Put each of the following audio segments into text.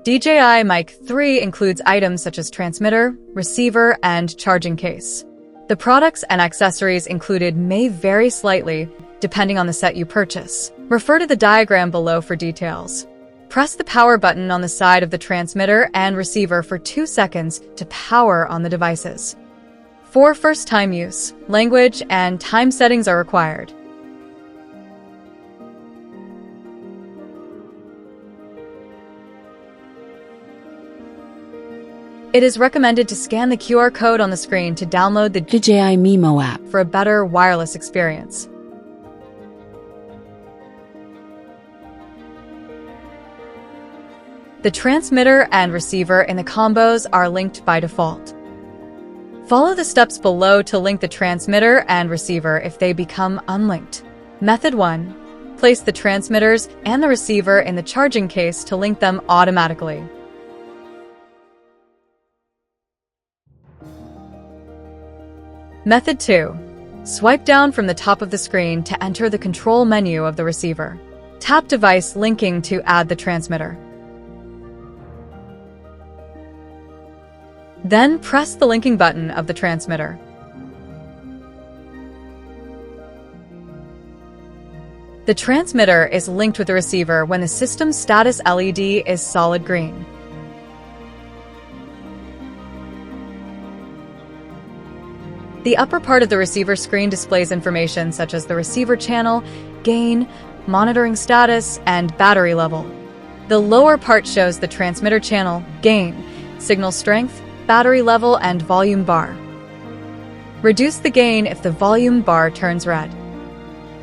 DJI Mic 3 includes items such as transmitter, receiver, and charging case. The products and accessories included may vary slightly depending on the set you purchase. Refer to the diagram below for details. Press the power button on the side of the transmitter and receiver for 2 seconds to power on the devices. For first-time use, language and time settings are required. It is recommended to scan the QR code on the screen to download the DJI Mimo app for a better wireless experience. The transmitter and receiver in the combos are linked by default. Follow the steps below to link the transmitter and receiver if they become unlinked. Method 1. Place the transmitters and the receiver in the charging case to link them automatically. Method 2. Swipe down from the top of the screen to enter the control menu of the receiver. Tap Device Linking to add the transmitter. Then press the linking button of the transmitter. The transmitter is linked with the receiver when the system status LED is solid green. The upper part of the receiver screen displays information such as the receiver channel, gain, monitoring status, and battery level. The lower part shows the transmitter channel, gain, signal strength, battery level, and volume bar. Reduce the gain if the volume bar turns red.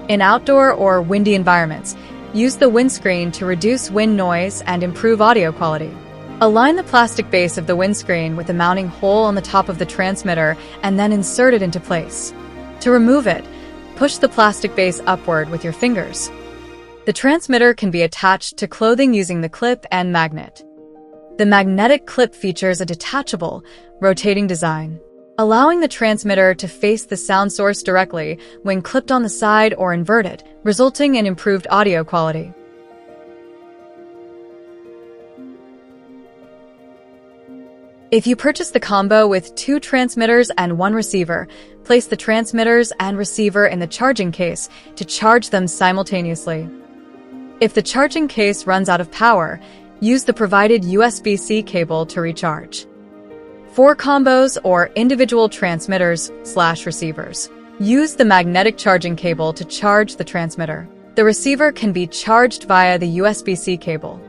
In outdoor or windy environments, use the windscreen to reduce wind noise and improve audio quality. Align the plastic base of the windscreen with the mounting hole on the top of the transmitter and then insert it into place. To remove it, push the plastic base upward with your fingers. The transmitter can be attached to clothing using the clip and magnet. The magnetic clip features a detachable, rotating design, allowing the transmitter to face the sound source directly when clipped on the side or inverted, resulting in improved audio quality. If you purchase the combo with 2 transmitters and 1 receiver, place the transmitters and receiver in the charging case to charge them simultaneously. If the charging case runs out of power, use the provided USB-C cable to recharge. For combos or individual transmitters/receivers, use the magnetic charging cable to charge the transmitter. The receiver can be charged via the USB-C cable.